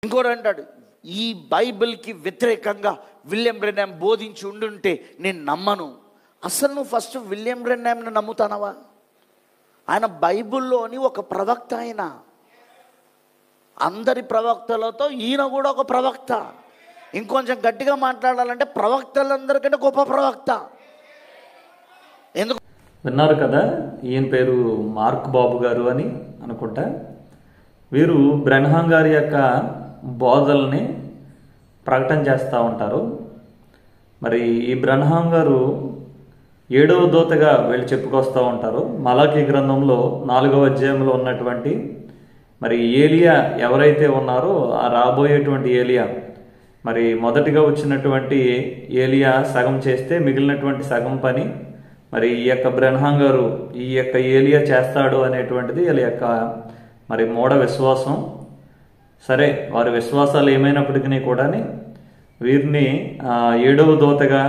ఇంకోటి అంటాడు, ఈ బైబిల్కి వ్యతిరేకంగా విలియం బ్రెన్హామ్ బోధించి ఉండుంటే నేను నమ్మను. అసలు నువ్వు ఫస్ట్ విలియం బ్రెన్హామ్ని నమ్ముతానవా? ఆయన బైబిల్లోని ఒక ప్రవక్త. ఆయన అందరి ప్రవక్తలతో ఈయన కూడా ఒక ప్రవక్త. ఇంకొంచెం గట్టిగా మాట్లాడాలంటే ప్రవక్తలందరికంటే గొప్ప ప్రవక్త. ఎందుకు విన్నారు కదా, ఈయన పేరు మార్క్ బాబు గారు అని అనుకుంటా. వీరు బ్రెన్హామ్ గారి యొక్క బోధల్ని ప్రకటన చేస్తూ ఉంటారు. మరి ఈ బ్రెన్హామ్ గారు 7వ దూతగా వీళ్ళు చెప్పుకొస్తూ ఉంటారు. మలాకీ గ్రంథంలో 4వ అధ్యాయంలో ఉన్నటువంటి మరి ఏలియా ఎవరైతే ఉన్నారో ఆ రాబోయేటువంటి ఏలియా, మరి మొదటిగా వచ్చినటువంటి ఏలియా సగం చేస్తే మిగిలినటువంటి సగం పని మరి ఈ యొక్క బ్రెన్హామ్ గారు ఈ యొక్క ఏలియా చేస్తాడు అనేటువంటిది వీళ్ళ యొక్క మరి మూఢ విశ్వాసం. సరే, వారి విశ్వాసాలు ఏమైనప్పటికీ కూడా వీరిని 7వ దూతగా,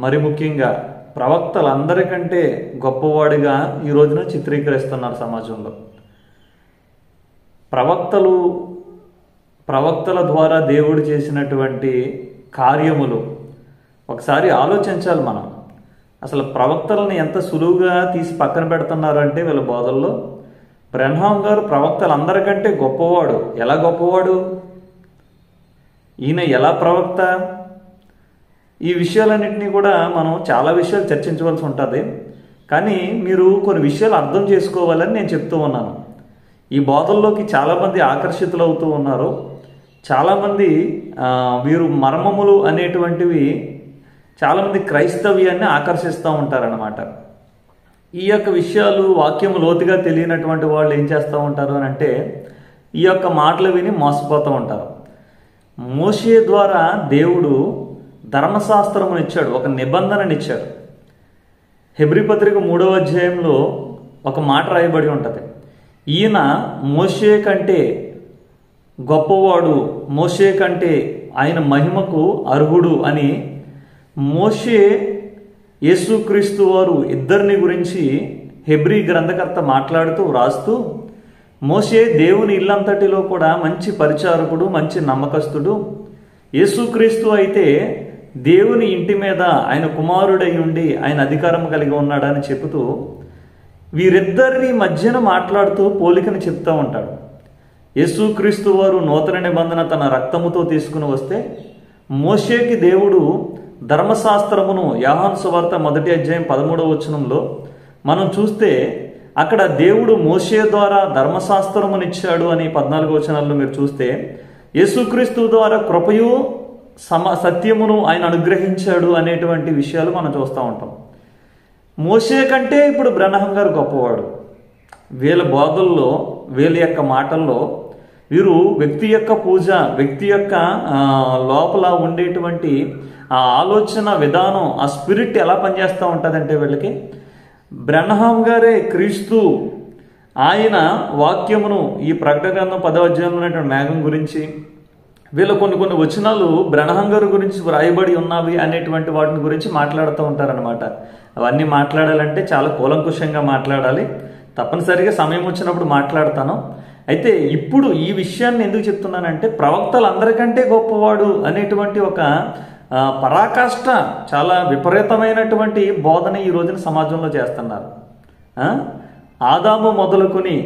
మరి ముఖ్యంగా ప్రవక్తలందరికంటే గొప్పవాడిగా ఈ రోజున చిత్రీకరిస్తున్నారు సమాజంలో. ప్రవక్తల ద్వారా దేవుడు చేసినటువంటి కార్యములు ఒకసారి ఆలోచించాలి మనం. అసలు ప్రవక్తలను ఎంత సులువుగా తీసి పక్కన పెడుతున్నారు అంటే వీళ్ళ బోధల్లో. బ్రెన్హామ్ గారు ప్రవక్తలందరికంటే గొప్పవాడు. ఎలా గొప్పవాడు? ఈయన ఎలా ప్రవక్త? ఈ విషయాలన్నింటినీ కూడా మనం చాలా విషయాలు చర్చించవలసి ఉంటుంది. కానీ మీరు కొన్ని విషయాలు అర్థం చేసుకోవాలని నేను చెప్తూ ఉన్నాను. ఈ బోధల్లోకి చాలామంది ఆకర్షితులు అవుతూ ఉన్నారు. చాలామంది వీరు మర్మములు అనేటువంటివి చాలామంది క్రైస్తవ్యాన్ని ఆకర్షిస్తూ ఉంటారన్నమాట. ఈ యొక్క విషయాలు వాక్యము లోతుగా తెలియనటువంటి వాళ్ళు ఏం చేస్తూ ఉంటారు అని అంటే ఈ యొక్క మాటలు విని మోసపోతూ ఉంటారు. మోషే ద్వారా దేవుడు ధర్మశాస్త్రమును ఇచ్చాడు, ఒక నిబంధననిచ్చాడు. హెబ్రీ పత్రిక 3వ అధ్యాయంలో ఒక మాట రాయబడి ఉంటుంది, ఈయన మోషే కంటే గొప్పవాడు, మోషే కంటే ఆయన మహిమకు అర్హుడు అని. మోషే యేసుక్రీస్తు వారు ఇద్దరిని గురించి హెబ్రీ గ్రంథకర్త మాట్లాడుతూ రాస్తూ, మోషే దేవుని ఇల్లంతటిలో కూడా మంచి పరిచారకుడు, మంచి నమ్మకస్తుడు. యేసుక్రీస్తు అయితే దేవుని ఇంటి మీద ఆయన కుమారుడై ఉండి ఆయన అధికారం కలిగి ఉన్నాడని చెబుతూ వీరిద్దరిని మధ్యన మాట్లాడుతూ పోలికని చెప్తూ ఉంటాడు. యేసుక్రీస్తు వారు నూతన నిబంధన తన రక్తముతో తీసుకుని వస్తే, మోషేకి దేవుడు ధర్మశాస్త్రమును యోహాను సువార్త 1వ అధ్యాయం 13వ వచనంలో మనం చూస్తే అక్కడ దేవుడు మోషే ద్వారా ధర్మశాస్త్రమునిచ్చాడు అని 14వ వచనాల్లో మీరు చూస్తే, యేసుక్రీస్తు ద్వారా కృపయు సత్యమును ఆయన అనుగ్రహించాడు అనేటువంటి విషయాలు మనం చూస్తూ ఉంటాం. మోషే కంటే ఇప్పుడు బ్రెన్హామ్ గారు గొప్పవాడు. వీళ్ళ బోధల్లో, వీళ్ళ యొక్క మాటల్లో వీరు వ్యక్తి యొక్క పూజ, వ్యక్తి యొక్క లోపల ఉండేటువంటి ఆ ఆలోచన విధానం, ఆ స్పిరిట్ ఎలా పనిచేస్తూ ఉంటుందంటే వీళ్ళకి బ్రెన్హామ్ గారే క్రీస్తు. ఆయన వాక్యమును ఈ ప్రకటన గ్రంథం 10వ అధ్యాయంలో ఉన్నటువంటి మేఘం గురించి, వీళ్ళు కొన్ని వచనాలు బ్రెన్హామ్ గారి గురించి వ్రాయబడి ఉన్నవి అనేటువంటి వాటిని గురించి మాట్లాడుతూ ఉంటారనమాట. అవన్నీ మాట్లాడాలంటే చాలా కూలంకుషంగా మాట్లాడాలి. తప్పనిసరిగా సమయం వచ్చినప్పుడు మాట్లాడతాను. అయితే ఇప్పుడు ఈ విషయాన్ని ఎందుకు చెప్తున్నానంటే ప్రవక్తలందరికంటే గొప్పవాడు అనేటువంటి ఒక పరాకాష్ట, చాలా విపరీతమైనటువంటి బోధన ఈ రోజున సమాజంలో చేస్తున్నారు. ఆదాము మొదలుకొని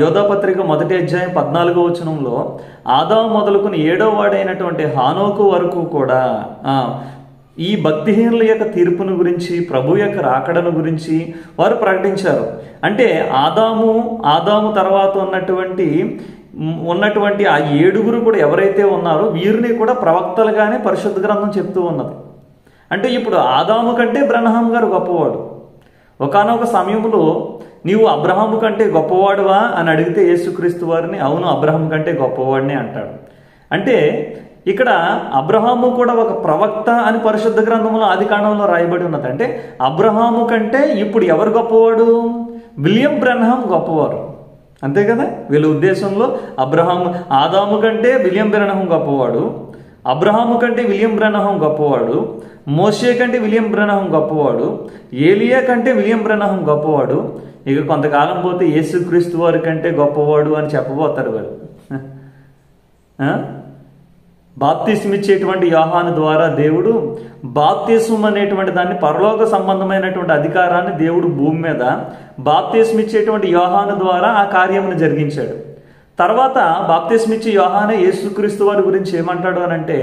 యోధాపత్రిక 1వ అధ్యాయం 14వ వచనంలో ఆదాము మొదలుకొని 7వ వాడైనటువంటి హానోకు వరకు కూడా ఈ భక్తిహీనుల యొక్క తీర్పును గురించి, ప్రభు యొక్క రాకడను గురించి వారు ప్రకటించారు. అంటే ఆదాము తర్వాత ఉన్నటువంటి ఆ 7గురు కూడా ఎవరైతే ఉన్నారో వీరిని కూడా ప్రవక్తలుగానే పరిశుద్ధ గ్రంథం చెప్తూ ఉన్నది. అంటే ఇప్పుడు ఆదాము కంటే బ్రెన్హామ్ గారు గొప్పవాడు. ఒకానొక సమయంలో నీవు అబ్రహాము కంటే గొప్పవాడువా అని అడిగితే యేసుక్రీస్తు వారిని అవును అబ్రహాం కంటే గొప్పవాడిని అంటాడు. అంటే ఇక్కడ అబ్రహాము కూడా ఒక ప్రవక్త అని పరిశుద్ధ గ్రంథంలో ఆదికాండంలో రాయబడి ఉన్నది. అంటే అబ్రహాము కంటే ఇప్పుడు ఎవరు గొప్పవాడు? విలియం బ్రెన్హామ్ గొప్పవారు. అంతే కదా, వీళ్ళ ఉద్దేశంలో ఆదాము కంటే విలియం బ్రెన్హామ్ గొప్పవాడు, అబ్రహాము కంటే విలియం బ్రెన్హామ్ గొప్పవాడు, మోషే కంటే విలియం బ్రెన్హామ్ గొప్పవాడు, ఏలియా కంటే విలియం బ్రెన్హామ్ గొప్పవాడు. ఇక కొంతకాలం పోతే యేసుక్రీస్తు వారి కంటే గొప్పవాడు అని చెప్పబోతారు వాళ్ళు. బాప్తిస్మ ఇచ్చేటువంటి యోహాను ద్వారా దేవుడు బాప్తిస్మం అనేటువంటి దాన్ని, పరలోక సంబంధమైనటువంటి అధికారాన్ని దేవుడు భూమి మీద బాప్తిస్మ ఇచ్చేటువంటి యోహాను ద్వారా ఆ కార్యమును జరిగించాడు. తర్వాత బాప్తిస్మ ఇచ్చే యోహానే యేసుక్రీస్తు వారి గురించి ఏమంటాడు అని అంటే,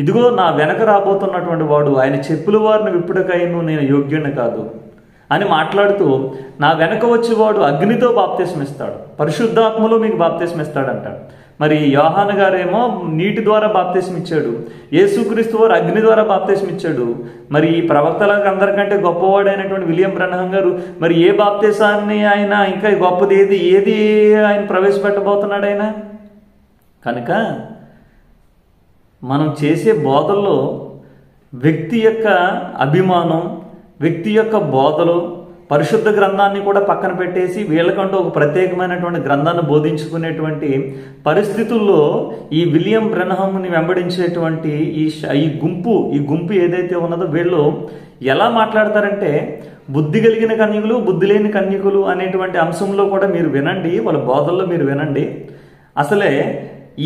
ఇదిగో నా వెనక రాబోతున్నటువంటి వాడు, ఆయన చెప్పుల వారిని విప్పుడకైను నేను యోగ్యుని కాదు అని మాట్లాడుతూ, నా వెనక వచ్చేవాడు అగ్నితో బాప్తిస్మ ఇస్తాడు, పరిశుద్ధాత్మలో మీకు బాప్తిస్మ ఇస్తాడు అంటాడు. మరి యోహాను గారేమో నీటి ద్వారా బాప్తిస్మ ఇచ్చాడు, యేసుక్రీస్తు వారు అగ్ని ద్వారా బాప్తిస్మ ఇచ్చాడు. మరి ఈ ప్రవక్తలకు అందరికంటే గొప్పవాడైనటువంటి విలియం బ్రన్హాం గారు మరి ఏ బాప్తిసాన్ని ఆయన, ఇంకా గొప్పది ఏది ఆయన ప్రవేశపెట్టబోతున్నాడు ఆయన? కనుక మనం చేసే బోధల్లో వ్యక్తి యొక్క అభిమానం, వ్యక్తి యొక్క బోధలు, పరిశుద్ధ గ్రంథాన్ని కూడా పక్కన పెట్టేసి వీళ్ళకంటూ ఒక ప్రత్యేకమైనటువంటి గ్రంథాన్ని బోధించుకునేటువంటి పరిస్థితుల్లో ఈ విలియం బ్రన్హాంని వెంబడించేటువంటి ఈ గుంపు ఏదైతే ఉన్నదో వీళ్ళు ఎలా మాట్లాడతారంటే, బుద్ధి కలిగిన కన్యకులు, బుద్ధి లేని కన్యకులు అనేటువంటి అంశంలో కూడా మీరు వినండి, వాళ్ళ బోధల్లో మీరు వినండి. అసలే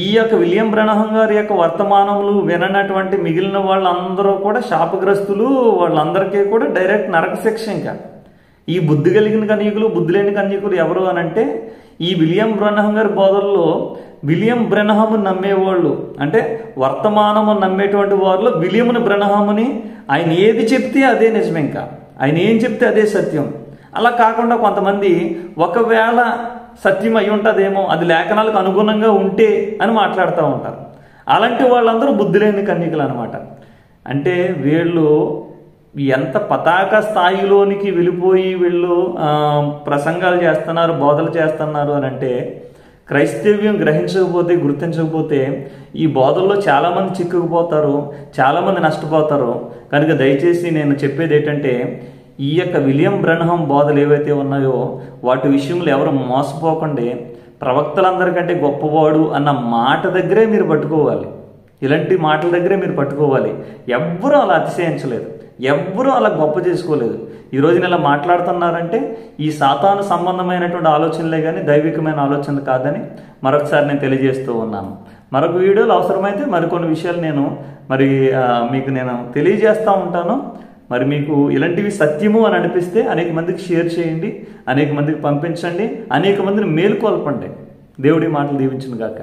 ఈ యొక్క విలియం బ్రన్హాం గారి యొక్క వర్తమానములు విననటువంటి మిగిలిన వాళ్ళందరూ కూడా శాపగ్రస్తులు, వాళ్ళందరికీ కూడా డైరెక్ట్ నరక శిక్ష. ఇంకా ఈ బుద్ధి కలిగిన కన్యకులు, బుద్ధి లేని కన్యకులు ఎవరు అనంటే, ఈ విలియం బ్రన్హాం గారి బోధల్లో విలియం బ్రన్హాము నమ్మేవాళ్ళు, అంటే వర్తమానము నమ్మేటువంటి వారిలో విలియం బ్రన్హాముని ఆయన ఏది చెప్తే అదే నిజం, ఇంకా ఆయన ఏం చెప్తే అదే సత్యం. అలా కాకుండా కొంతమంది ఒకవేళ సత్యం అయి ఉంటుందేమో, అది లేఖనాలకు అనుగుణంగా ఉంటే అని మాట్లాడుతూ ఉంటారు. అలాంటి వాళ్ళందరూ బుద్ధి లేని కన్యకులు అనమాట. అంటే వీళ్ళు ఎంత పతాక స్థాయిలోనికి వెళ్ళిపోయి వీళ్ళు ప్రసంగాలు చేస్తున్నారు, బోధలు చేస్తున్నారు అని అంటే, క్రైస్తవ్యం గ్రహించకపోతే, గుర్తించకపోతే ఈ బోధల్లో చాలామంది చిక్కుకుపోతారు, చాలామంది నష్టపోతారు. కనుక దయచేసి నేను చెప్పేది ఏంటంటే, ఈ యొక్క విలియం బ్రన్హాం బోధలు ఏవైతే ఉన్నాయో వాటి విషయంలో ఎవరు మోసపోకండి. ప్రవక్తలందరికంటే గొప్పవాడు అన్న మాట దగ్గరే మీరు పట్టుకోవాలి, ఇలాంటి మాటల దగ్గరే మీరు పట్టుకోవాలి. ఎవ్వరూ అలా అతిశయించలేదు, ఎవ్వరూ అలా గొప్ప చేసుకోలేదు. ఈ రోజున ఇలా మాట్లాడుతున్నారంటే ఈ సాతాను సంబంధమైనటువంటి ఆలోచనలే కానీ దైవికమైన ఆలోచనలు కాదని మరొకసారి నేను తెలియజేస్తూ ఉన్నాను. మరొక వీడియోలో అవసరమైతే మరికొన్ని విషయాలు నేను మీకు నేను తెలియజేస్తూ ఉంటాను. మరి మీకు ఇలాంటివి సత్యము అని అనిపిస్తే అనేక మందికి షేర్ చేయండి, అనేక మందికి పంపించండి, అనేక మందిని మేలుకొల్పండి. దేవుడి మాటలు దీవించును గాక.